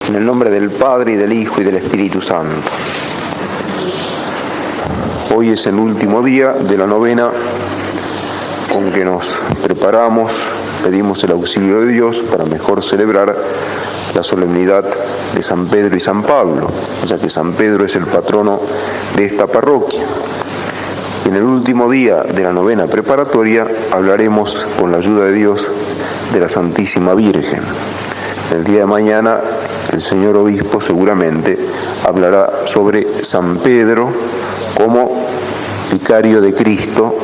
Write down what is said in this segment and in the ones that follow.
En el nombre del Padre, y del Hijo, y del Espíritu Santo. Hoy es el último día de la novena con que nos preparamos, pedimos el auxilio de Dios para mejor celebrar la solemnidad de San Pedro y San Pablo, ya que San Pedro es el patrono de esta parroquia. En el último día de la novena preparatoria hablaremos, con la ayuda de Dios, de la Santísima Virgen. El día de mañana el señor obispo seguramente hablará sobre San Pedro como vicario de Cristo,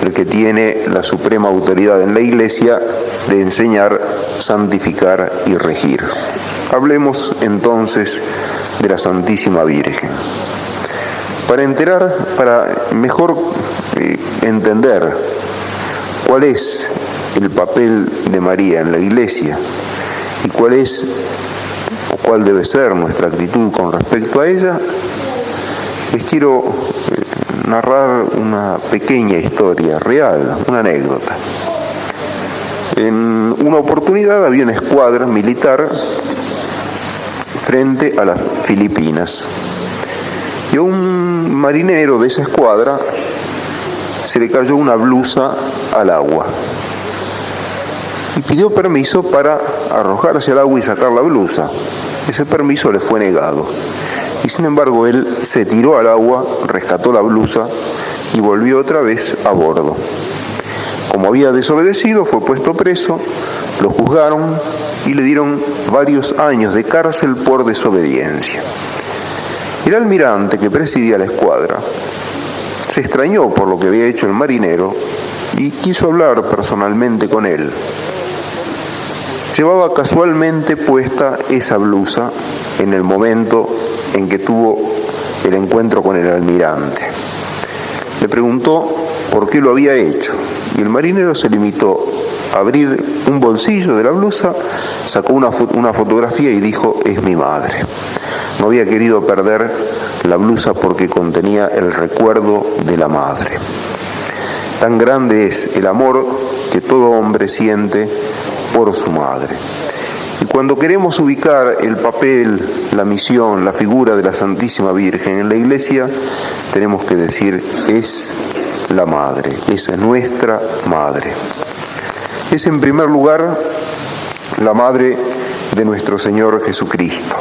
el que tiene la suprema autoridad en la Iglesia de enseñar, santificar y regir. Hablemos entonces de la Santísima Virgen. Para mejor entender cuál es el papel de María en la Iglesia y cuál debe ser nuestra actitud con respecto a ella, les quiero narrar una pequeña historia real, una anécdota. En una oportunidad había una escuadra militar frente a las Filipinas y a un marinero de esa escuadra se le cayó una blusa al agua y pidió permiso para arrojarse al agua y sacar la blusa. Ese permiso le fue negado y sin embargo él se tiró al agua, rescató la blusa y volvió otra vez a bordo. Como había desobedecido, fue puesto preso, lo juzgaron y le dieron varios años de cárcel por desobediencia. El almirante que presidía la escuadra se extrañó por lo que había hecho el marinero y quiso hablar personalmente con él. Llevaba casualmente puesta esa blusa en el momento en que tuvo el encuentro con el almirante. Le preguntó por qué lo había hecho y el marinero se limitó a abrir un bolsillo de la blusa, sacó una fotografía y dijo: es mi madre. No había querido perder la blusa porque contenía el recuerdo de la madre. Tan grande es el amor que todo hombre siente por su madre. Y cuando queremos ubicar el papel, la misión, la figura de la Santísima Virgen en la Iglesia, tenemos que decir: es la madre, es nuestra madre. Es en primer lugar la madre de nuestro Señor Jesucristo.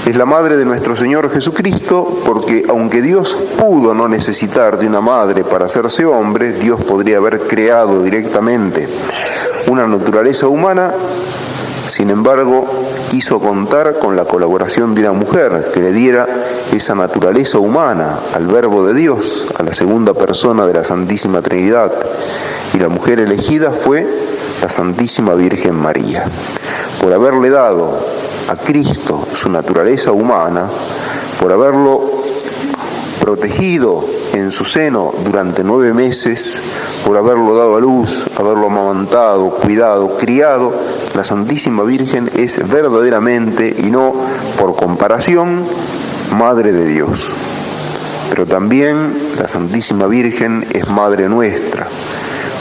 Es la madre de nuestro Señor Jesucristo porque aunque Dios pudo no necesitar de una madre para hacerse hombre, Dios podría haber creado directamente una naturaleza humana. Sin embargo, quiso contar con la colaboración de una mujer que le diera esa naturaleza humana al Verbo de Dios, a la segunda persona de la Santísima Trinidad. Y la mujer elegida fue la Santísima Virgen María. Por haberle dado a Cristo su naturaleza humana, por haberlo protegido en su seno durante 9 meses, por haberlo dado a luz, haberlo amamantado, cuidado, criado, la Santísima Virgen es verdaderamente, y no por comparación, Madre de Dios. Pero también la Santísima Virgen es Madre nuestra.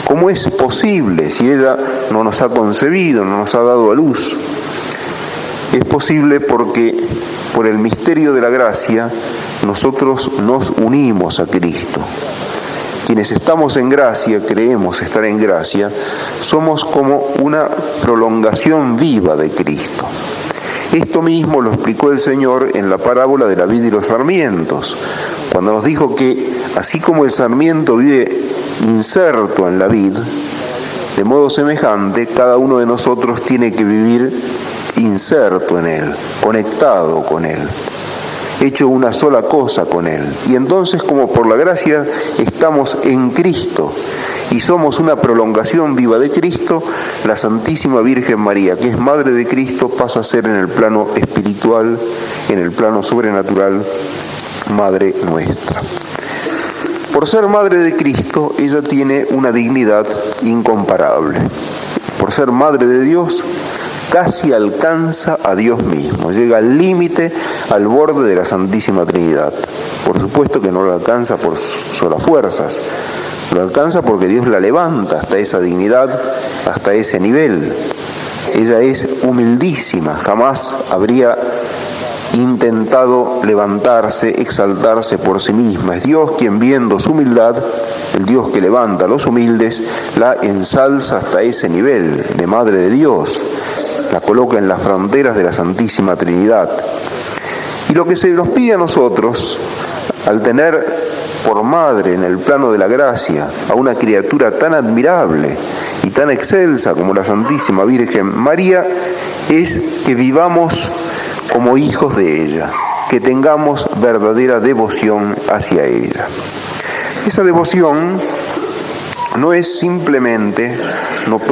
¿Cómo es posible si ella no nos ha concebido, no nos ha dado a luz? Es posible porque por el misterio de la gracia nosotros nos unimos a Cristo. Quienes estamos en gracia, creemos estar en gracia, somos como una prolongación viva de Cristo. Esto mismo lo explicó el Señor en la parábola de la vid y los sarmientos, cuando nos dijo que así como el sarmiento vive inserto en la vid, de modo semejante cada uno de nosotros tiene que vivir inserto en Él, conectado con Él, hecho una sola cosa con Él. Y entonces, como por la gracia estamos en Cristo y somos una prolongación viva de Cristo, la Santísima Virgen María, que es Madre de Cristo, pasa a ser en el plano espiritual, en el plano sobrenatural, Madre nuestra. Por ser Madre de Cristo, ella tiene una dignidad incomparable. Por ser Madre de Dios, casi alcanza a Dios mismo, llega al límite, al borde de la Santísima Trinidad. Por supuesto que no lo alcanza por solas fuerzas, lo alcanza porque Dios la levanta hasta esa dignidad, hasta ese nivel. ella es humildísima, jamás habría intentado levantarse, exaltarse por sí misma. Es Dios quien, viendo su humildad, el Dios que levanta a los humildes, la ensalza hasta ese nivel de Madre de Dios, la coloca en las fronteras de la Santísima Trinidad. Y lo que se nos pide a nosotros, al tener por madre en el plano de la gracia a una criatura tan admirable y tan excelsa como la Santísima Virgen María, es que vivamos como hijos de ella, que tengamos verdadera devoción hacia ella. Esa devoción no es simplemente,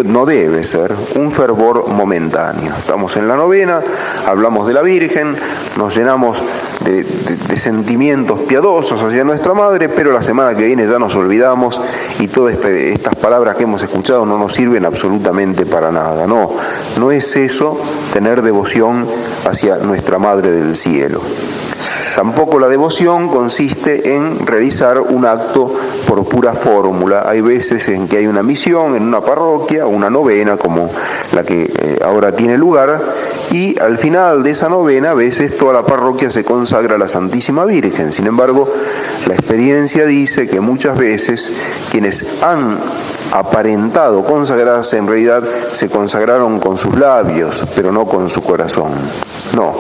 no debe ser un fervor momentáneo. Estamos en la novena, hablamos de la Virgen, nos llenamos de sentimientos piadosos hacia nuestra Madre, pero la semana que viene ya nos olvidamos y todas estas palabras que hemos escuchado no nos sirven absolutamente para nada. No es eso tener devoción hacia nuestra Madre del Cielo. Tampoco la devoción consiste en realizar un acto por pura fórmula. Hay veces en que hay una misión en una parroquia, una novena como la que ahora tiene lugar, y al final de esa novena a veces toda la parroquia se consagra a la Santísima Virgen. Sin embargo, la experiencia dice que muchas veces quienes han aparentado consagrarse en realidad se consagraron con sus labios, pero no con su corazón. No,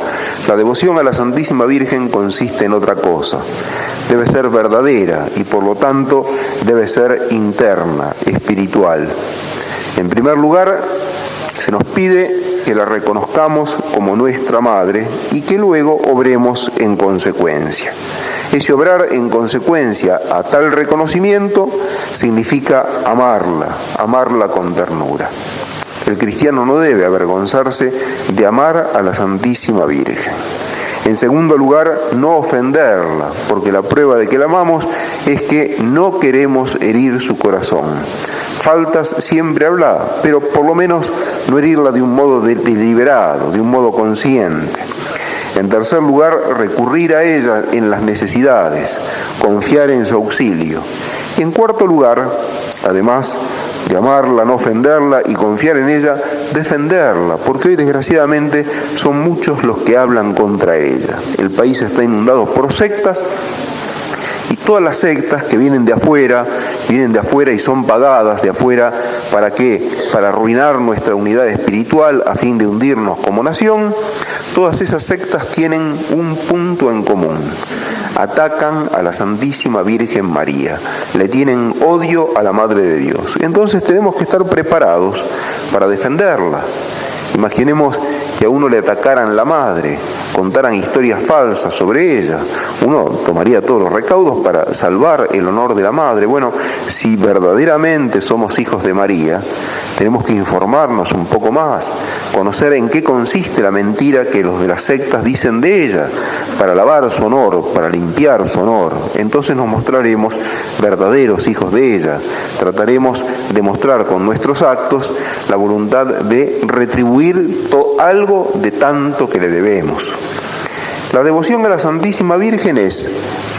la devoción a la Santísima Virgen consiste en otra cosa. Debe ser verdadera y por lo tanto debe ser interna, espiritual. En primer lugar, se nos pide que la reconozcamos como nuestra Madre y que luego obremos en consecuencia. Ese obrar en consecuencia a tal reconocimiento significa amarla con ternura. El cristiano no debe avergonzarse de amar a la Santísima Virgen. En segundo lugar, no ofenderla, porque la prueba de que la amamos es que no queremos herir su corazón. Faltas siempre habrá, pero por lo menos no herirla de un modo deliberado, de un modo consciente. En tercer lugar, recurrir a ella en las necesidades, confiar en su auxilio. Y en cuarto lugar, además de amarla, no ofenderla y confiar en ella, defenderla, porque hoy desgraciadamente son muchos los que hablan contra ella. El país está inundado por sectas, y todas las sectas que vienen de afuera y son pagadas de afuera, ¿para qué? Para arruinar nuestra unidad espiritual a fin de hundirnos como nación. Todas esas sectas tienen un punto en común: atacan a la Santísima Virgen María, le tienen odio a la Madre de Dios. Entonces tenemos que estar preparados para defenderla. Imaginemos que a uno le atacaran la Madre, contaran historias falsas sobre ella. Uno tomaría todos los recaudos para salvar el honor de la Madre. Bueno, si verdaderamente somos hijos de María, tenemos que informarnos un poco más, conocer en qué consiste la mentira que los de las sectas dicen de ella, para lavar su honor, para limpiar su honor. Entonces nos mostraremos verdaderos hijos de ella. Trataremos de mostrar con nuestros actos la voluntad de retribuir algo de tanto que le debemos. La devoción a la Santísima Virgen es,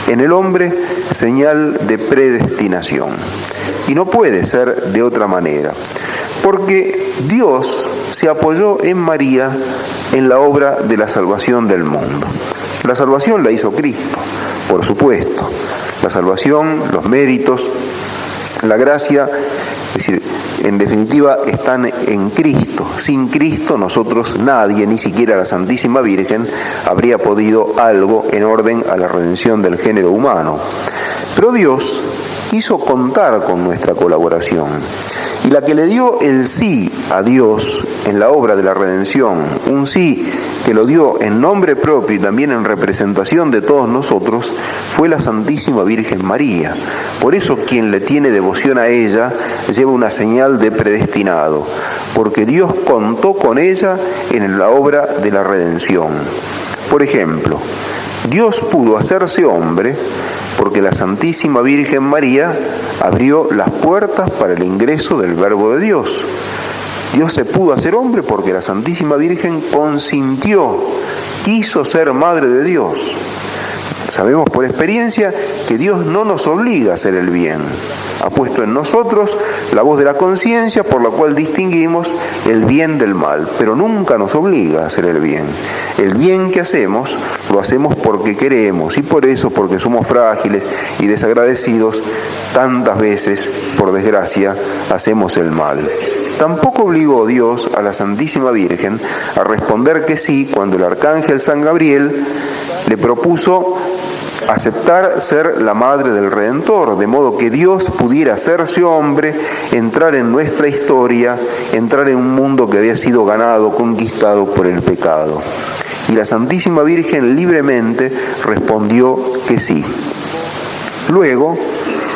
en el hombre, señal de predestinación. Y no puede ser de otra manera, porque Dios se apoyó en María en la obra de la salvación del mundo. La salvación la hizo Cristo, por supuesto. La salvación, los méritos, la gracia, es decir, en definitiva, están en Cristo. Sin Cristo nosotros, nadie, ni siquiera la Santísima Virgen, habría podido algo en orden a la redención del género humano. Pero Dios quiso contar con nuestra colaboración. Y la que le dio el sí a Dios en la obra de la redención, un sí que lo dio en nombre propio y también en representación de todos nosotros, fue la Santísima Virgen María. Por eso quien le tiene devoción a ella lleva una señal de predestinado, porque Dios contó con ella en la obra de la redención. Por ejemplo, Dios pudo hacerse hombre porque la Santísima Virgen María abrió las puertas para el ingreso del Verbo de Dios. Dios se pudo hacer hombre porque la Santísima Virgen consintió, quiso ser Madre de Dios. Sabemos por experiencia que Dios no nos obliga a hacer el bien. Ha puesto en nosotros la voz de la conciencia por la cual distinguimos el bien del mal, pero nunca nos obliga a hacer el bien. El bien que hacemos, lo hacemos porque queremos, y por eso, porque somos frágiles y desagradecidos, tantas veces, por desgracia, hacemos el mal. Tampoco obligó Dios a la Santísima Virgen a responder que sí cuando el arcángel San Gabriel le propuso aceptar ser la madre del Redentor, de modo que Dios pudiera hacerse hombre, entrar en nuestra historia, entrar en un mundo que había sido ganado, conquistado por el pecado. Y la Santísima Virgen libremente respondió que sí. Luego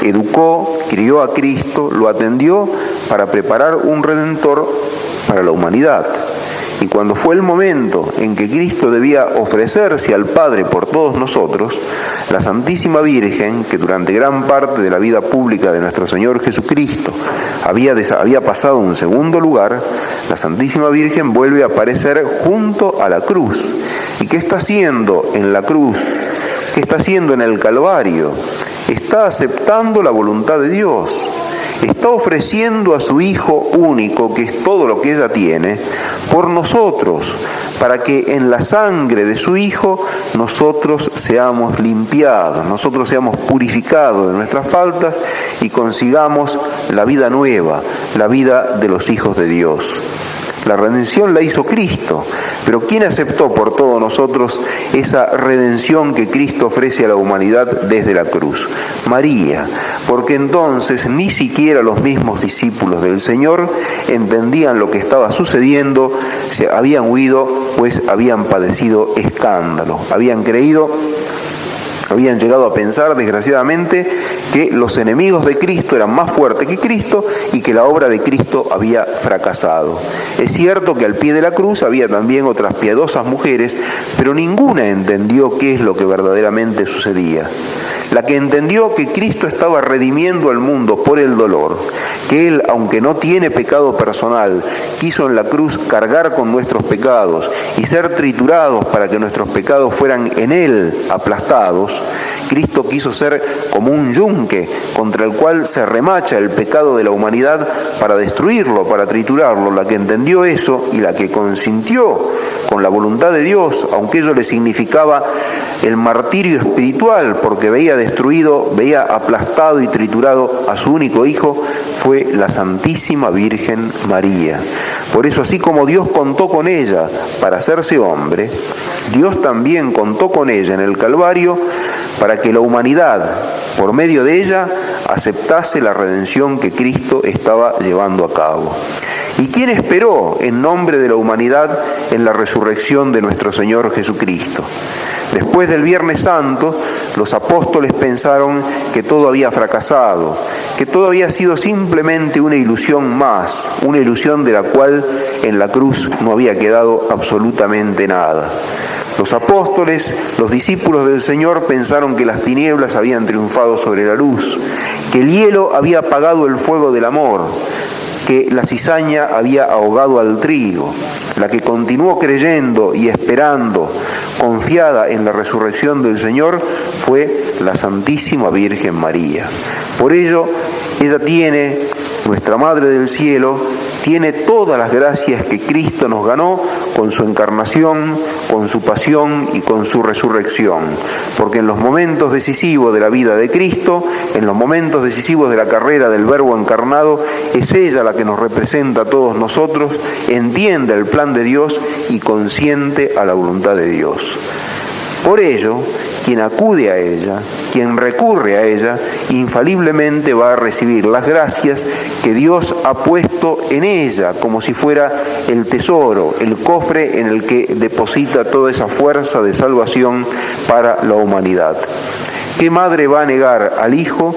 educó, crió a Cristo, lo atendió para preparar un Redentor para la humanidad. Y cuando fue el momento en que Cristo debía ofrecerse al Padre por todos nosotros, la Santísima Virgen, que durante gran parte de la vida pública de nuestro Señor Jesucristo había pasado a un segundo lugar, la Santísima Virgen vuelve a aparecer junto a la cruz. ¿Y qué está haciendo en la cruz? ¿Qué está haciendo en el Calvario? Está aceptando la voluntad de Dios. Está ofreciendo a su Hijo único, que es todo lo que ella tiene, por nosotros, para que en la sangre de su Hijo nosotros seamos limpiados, nosotros seamos purificados de nuestras faltas y consigamos la vida nueva, la vida de los hijos de Dios. La redención la hizo Cristo, pero ¿quién aceptó por todos nosotros esa redención que Cristo ofrece a la humanidad desde la cruz? María, porque entonces ni siquiera los mismos discípulos del Señor entendían lo que estaba sucediendo, se habían huido, pues habían padecido escándalo, habían llegado a pensar, desgraciadamente, que los enemigos de Cristo eran más fuertes que Cristo y que la obra de Cristo había fracasado. Es cierto que al pie de la cruz había también otras piadosas mujeres, pero ninguna entendió qué es lo que verdaderamente sucedía. La que entendió que Cristo estaba redimiendo al mundo por el dolor, que Él, aunque no tiene pecado personal, quiso en la cruz cargar con nuestros pecados y ser triturados para que nuestros pecados fueran en Él aplastados. Cristo quiso ser como un yunque contra el cual se remacha el pecado de la humanidad para destruirlo, para triturarlo. La que entendió eso y la que consintió con la voluntad de Dios, aunque ello le significaba el martirio espiritual, porque veía destruido, veía aplastado y triturado a su único hijo, fue la Santísima Virgen María. Por eso, así como Dios contó con ella para hacerse hombre, Dios también contó con ella en el Calvario para que la humanidad, por medio de ella, aceptase la redención que Cristo estaba llevando a cabo. ¿Y quién esperó en nombre de la humanidad en la resurrección de nuestro Señor Jesucristo? Después del Viernes Santo, los apóstoles pensaron que todo había fracasado, que todo había sido simplemente una ilusión más, una ilusión de la cual en la cruz no había quedado absolutamente nada. Los apóstoles, los discípulos del Señor, pensaron que las tinieblas habían triunfado sobre la luz, que el hielo había apagado el fuego del amor, que la cizaña había ahogado al trigo. La que continuó creyendo y esperando, confiada en la resurrección del Señor, fue la Santísima Virgen María. Por ello, ella tiene, nuestra Madre del Cielo, tiene todas las gracias que Cristo nos ganó con su encarnación, con su pasión y con su resurrección. Porque en los momentos decisivos de la vida de Cristo, en los momentos decisivos de la carrera del Verbo encarnado, es ella la que nos representa a todos nosotros, entiende el plan de Dios y consiente a la voluntad de Dios. Por ello, quien acude a ella, quien recurre a ella, infaliblemente va a recibir las gracias que Dios ha puesto en ella, como si fuera el tesoro, el cofre en el que deposita toda esa fuerza de salvación para la humanidad. ¿Qué madre va a negar al Hijo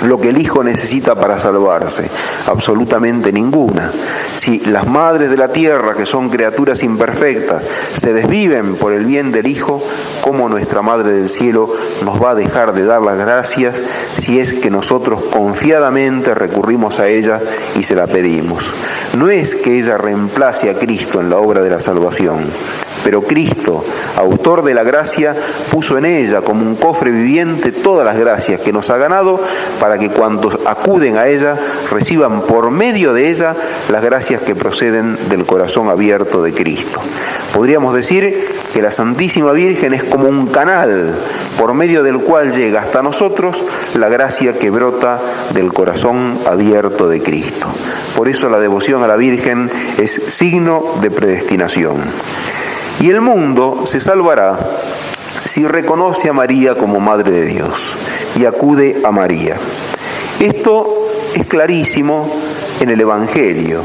lo que el Hijo necesita para salvarse? Absolutamente ninguna. Si las madres de la tierra, que son criaturas imperfectas, se desviven por el bien del Hijo, ¿cómo nuestra Madre del Cielo nos va a dejar de dar las gracias si es que nosotros confiadamente recurrimos a ella y se la pedimos? No es que ella reemplace a Cristo en la obra de la salvación. pero Cristo, autor de la gracia, puso en ella como un cofre viviente todas las gracias que nos ha ganado, para que cuantos acuden a ella reciban por medio de ella las gracias que proceden del corazón abierto de Cristo. Podríamos decir que la Santísima Virgen es como un canal por medio del cual llega hasta nosotros la gracia que brota del corazón abierto de Cristo. Por eso la devoción a la Virgen es signo de predestinación. Y el mundo se salvará si reconoce a María como Madre de Dios y acude a María. Esto es clarísimo en el Evangelio.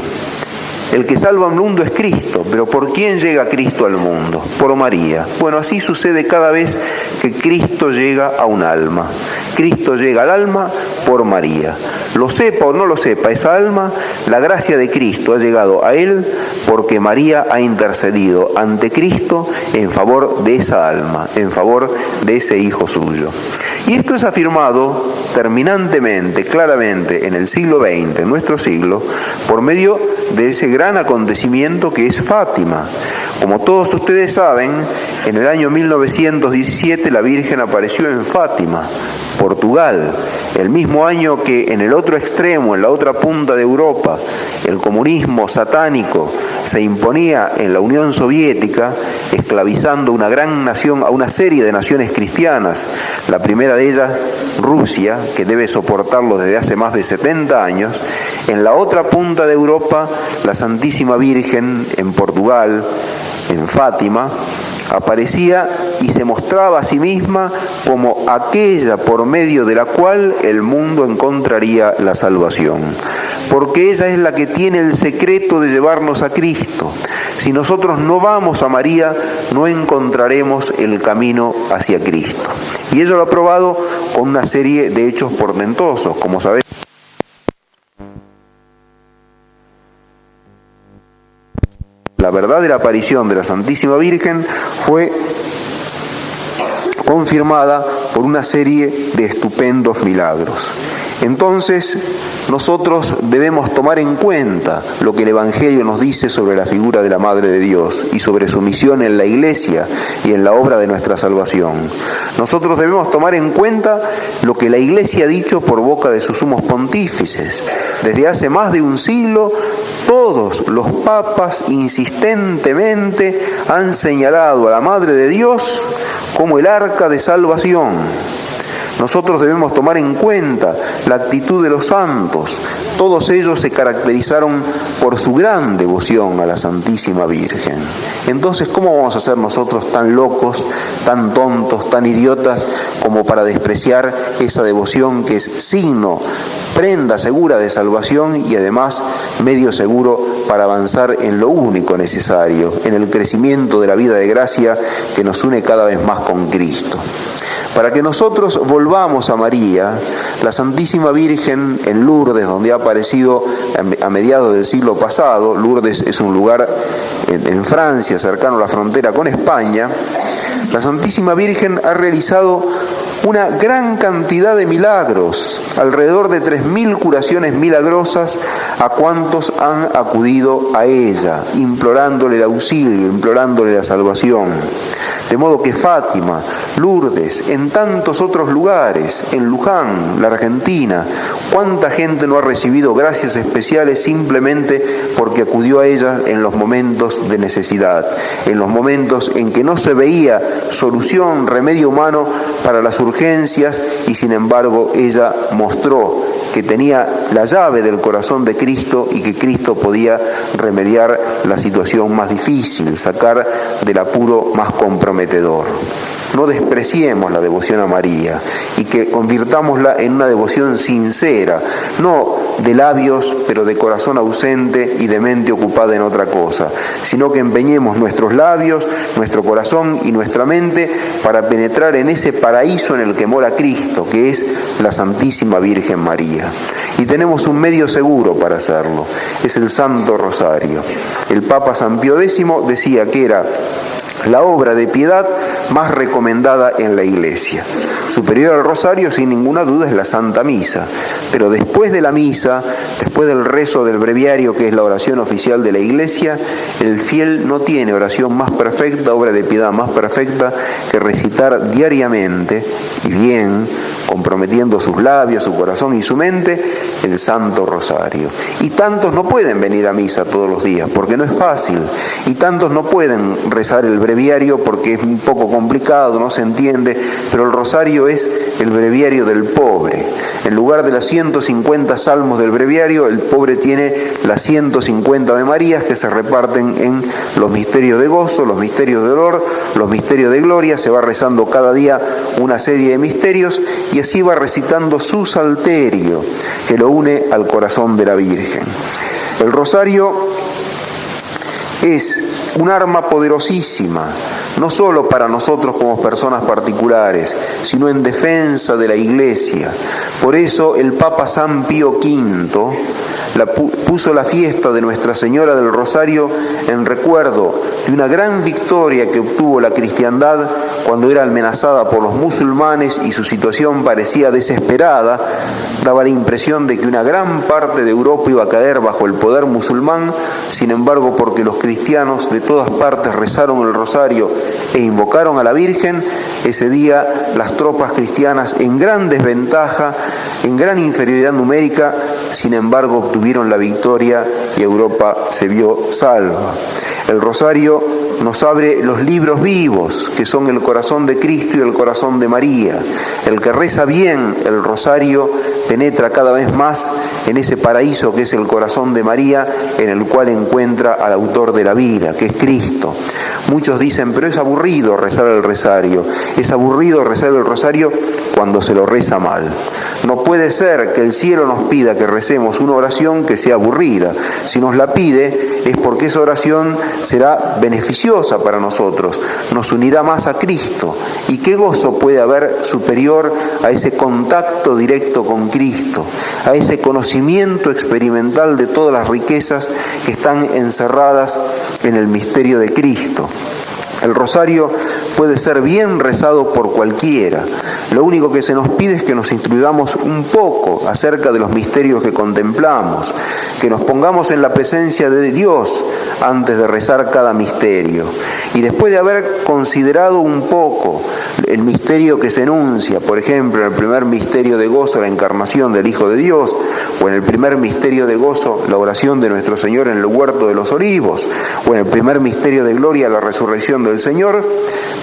El que salva al mundo es Cristo, pero ¿por quién llega Cristo al mundo? Por María. Bueno, así sucede cada vez que Cristo llega a un alma. Cristo llega al alma por María. Lo sepa o no lo sepa esa alma, la gracia de Cristo ha llegado a él porque María ha intercedido ante Cristo en favor de esa alma, en favor de ese hijo suyo. Y esto es afirmado terminantemente, claramente, en el siglo XX, en nuestro siglo, por medio de ese gran acontecimiento que es Fátima. Como todos ustedes saben, en el año 1917 la Virgen apareció en Fátima, Portugal, el mismo año que en el otro extremo, en la otra punta de Europa, el comunismo satánico se imponía en la Unión Soviética, esclavizando una gran nación, a una serie de naciones cristianas, la primera de ellas, Rusia, que debe soportarlo desde hace más de 70 años. En la otra punta de Europa, la Santísima Virgen, en Portugal, en Fátima, aparecía y se mostraba a sí misma como aquella por medio de la cual el mundo encontraría la salvación. Porque ella es la que tiene el secreto de llevarnos a Cristo. Si nosotros no vamos a María, no encontraremos el camino hacia Cristo. Y ello lo ha probado con una serie de hechos portentosos, como sabéis. La verdadera aparición de la Santísima Virgen fue confirmada por una serie de estupendos milagros. Entonces, nosotros debemos tomar en cuenta lo que el Evangelio nos dice sobre la figura de la Madre de Dios y sobre su misión en la Iglesia y en la obra de nuestra salvación. Nosotros debemos tomar en cuenta lo que la Iglesia ha dicho por boca de sus sumos pontífices. Desde hace más de un siglo, todos los papas insistentemente han señalado a la Madre de Dios como el arca de salvación. Nosotros debemos tomar en cuenta la actitud de los santos. Todos ellos se caracterizaron por su gran devoción a la Santísima Virgen. Entonces, ¿cómo vamos a ser nosotros tan locos, tan tontos, tan idiotas como para despreciar esa devoción que es signo, prenda segura de salvación y además medio seguro para avanzar en lo único necesario, en el crecimiento de la vida de gracia que nos une cada vez más con Cristo? Para que nosotros volvamos a María, la Santísima Virgen en Lourdes, donde ha aparecido a mediados del siglo pasado, Lourdes es un lugar en Francia, cercano a la frontera con España, la Santísima Virgen ha realizado una gran cantidad de milagros, alrededor de 3.000 curaciones milagrosas a cuantos han acudido a ella, implorándole el auxilio, implorándole la salvación. De modo que Fátima, Lourdes, en tantos otros lugares, en Luján, la Argentina, ¿cuánta gente no ha recibido gracias especiales simplemente porque acudió a ella en los momentos de necesidad, en los momentos en que no se veía solución, remedio humano para las urgencias y sin embargo ella mostró que tenía la llave del corazón de Cristo y que Cristo podía remediar la situación más difícil, sacar del apuro más comprometedor. No despreciemos la devoción a María y que convirtámosla en una devoción sincera, no de labios, pero de corazón ausente y de mente ocupada en otra cosa, sino que empeñemos nuestros labios, nuestro corazón y nuestra mente para penetrar en ese paraíso en el que mora Cristo, que es la Santísima Virgen María. Y tenemos un medio seguro para hacerlo, es el Santo Rosario. El Papa San Pío X decía que era la obra de piedad más recomendada en la Iglesia. Superior al rosario, sin ninguna duda, es la Santa Misa. Pero después de la misa, después del rezo del breviario, que es la oración oficial de la Iglesia, el fiel no tiene oración más perfecta, obra de piedad más perfecta, que recitar diariamente y bien, comprometiendo sus labios, su corazón y su mente, el Santo Rosario. Y tantos no pueden venir a misa todos los días, porque no es fácil. Y tantos no pueden rezar el breviario porque es un poco complicado, no se entiende, pero el rosario es el breviario del pobre. En lugar de las 150 salmos del breviario, el pobre tiene las 150 Ave Marías que se reparten en los misterios de gozo, los misterios de dolor, los misterios de gloria. Se va rezando cada día una serie de misterios y así va recitando su salterio que lo une al corazón de la Virgen. El rosario es un arma poderosísima, no solo para nosotros como personas particulares, sino en defensa de la Iglesia. Por eso el Papa San Pío V puso la fiesta de Nuestra Señora del Rosario en recuerdo de una gran victoria que obtuvo la cristiandad cuando era amenazada por los musulmanes y su situación parecía desesperada. Daba la impresión de que una gran parte de Europa iba a caer bajo el poder musulmán. Sin embargo, porque los cristianos de todas partes rezaron el rosario e invocaron a la Virgen, ese día las tropas cristianas, en gran desventaja, en gran inferioridad numérica, sin embargo obtuvieron la victoria y Europa se vio salva. El rosario nos abre los libros vivos, que son el corazón de Cristo y el corazón de María. El que reza bien el rosario penetra cada vez más en ese paraíso que es el corazón de María, en el cual encuentra al autor de la vida, que es Cristo. Muchos dicen, pero es aburrido rezar el rosario. Es aburrido rezar el rosario cuando se lo reza mal. No puede ser que el cielo nos pida que recemos una oración que sea aburrida. Si nos la pide es porque esa oración será beneficiosa para nosotros, nos unirá más a Cristo. ¿Y qué gozo puede haber superior a ese contacto directo con Cristo, a ese conocimiento experimental de todas las riquezas que están encerradas en el misterio de Cristo? El rosario puede ser bien rezado por cualquiera. Lo único que se nos pide es que nos instruyamos un poco acerca de los misterios que contemplamos, que nos pongamos en la presencia de Dios antes de rezar cada misterio. Y después de haber considerado un poco el misterio que se enuncia, por ejemplo, en el primer misterio de gozo, la encarnación del Hijo de Dios, o en el primer misterio de gozo, la oración de nuestro Señor en el huerto de los olivos, o en el primer misterio de gloria, la resurrección del Señor,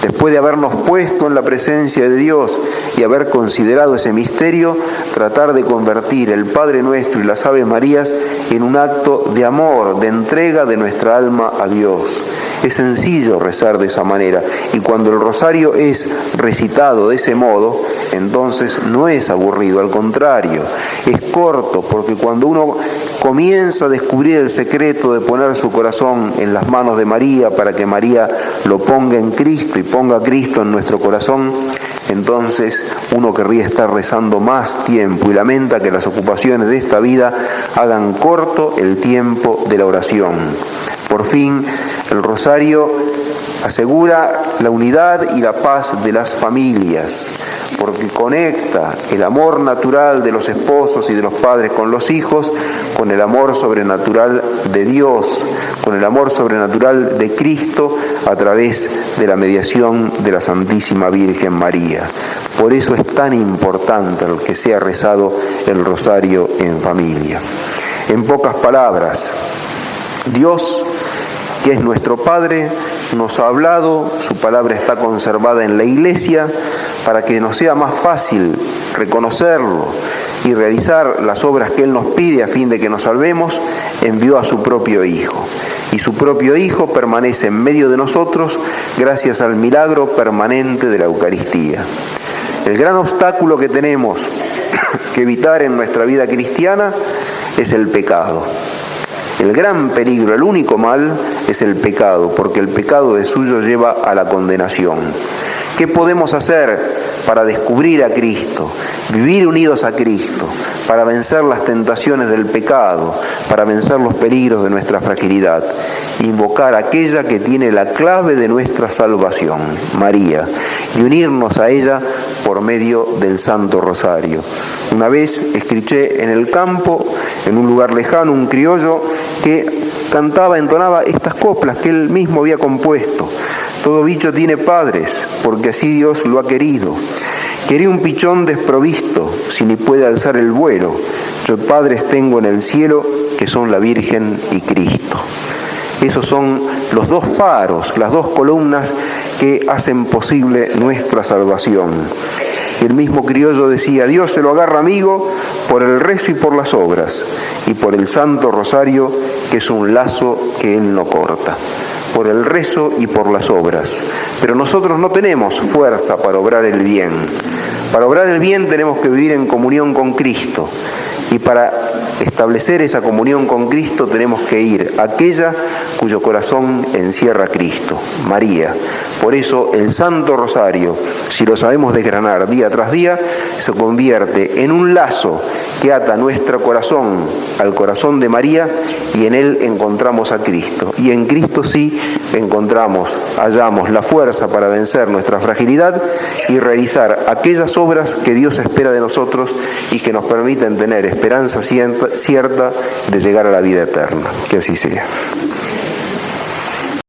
después de habernos puesto en la presencia de Dios y haber considerado ese misterio, tratar de convertir el Padre Nuestro y las Ave Marías en un acto de amor, de entrega de nuestra alma a Dios. Es sencillo rezar de esa manera, y cuando el rosario es recitado de ese modo, entonces no es aburrido, al contrario, es corto, porque cuando uno comienza a descubrir el secreto de poner su corazón en las manos de María para que María lo ponga en Cristo y ponga a Cristo en nuestro corazón, entonces uno querría estar rezando más tiempo y lamenta que las ocupaciones de esta vida hagan corto el tiempo de la oración. Por fin, el rosario asegura la unidad y la paz de las familias, porque conecta el amor natural de los esposos y de los padres con los hijos con el amor sobrenatural de Dios, con el amor sobrenatural de Cristo a través de la mediación de la Santísima Virgen María. Por eso es tan importante el que sea rezado el rosario en familia. En pocas palabras, Dios, que es nuestro Padre, nos ha hablado, su palabra está conservada en la Iglesia, para que nos sea más fácil reconocerlo y realizar las obras que Él nos pide a fin de que nos salvemos, envió a su propio Hijo. Y su propio Hijo permanece en medio de nosotros gracias al milagro permanente de la Eucaristía. El gran obstáculo que tenemos que evitar en nuestra vida cristiana es el pecado. El gran peligro, el único mal, es el pecado, porque el pecado de suyo lleva a la condenación. ¿Qué podemos hacer para descubrir a Cristo, vivir unidos a Cristo, para vencer las tentaciones del pecado, para vencer los peligros de nuestra fragilidad? Invocar a aquella que tiene la clave de nuestra salvación, María, y unirnos a ella por medio del Santo Rosario. Una vez escuché en el campo, en un lugar lejano, un criollo que entonaba estas coplas que él mismo había compuesto. Todo bicho tiene padres, porque así Dios lo ha querido. Quería un pichón desprovisto, si ni puede alzar el vuelo. Yo padres tengo en el cielo, que son la Virgen y Cristo. Esos son los dos faros, las dos columnas que hacen posible nuestra salvación. El mismo criollo decía: Dios se lo agarra amigo por el rezo y por las obras, y por el Santo Rosario, que es un lazo que Él no corta. Por el rezo y por las obras. Pero nosotros no tenemos fuerza para obrar el bien. Para obrar el bien tenemos que vivir en comunión con Cristo. Y para establecer esa comunión con Cristo tenemos que ir a aquella cuyo corazón encierra a Cristo, María. Por eso el Santo Rosario, si lo sabemos desgranar día tras día, se convierte en un lazo que ata nuestro corazón al corazón de María, y en él encontramos a Cristo. Y en Cristo sí hallamos la fuerza para vencer nuestra fragilidad y realizar aquellas obras que Dios espera de nosotros y que nos permiten tener esperanza cierta de llegar a la vida eterna. Que así sea.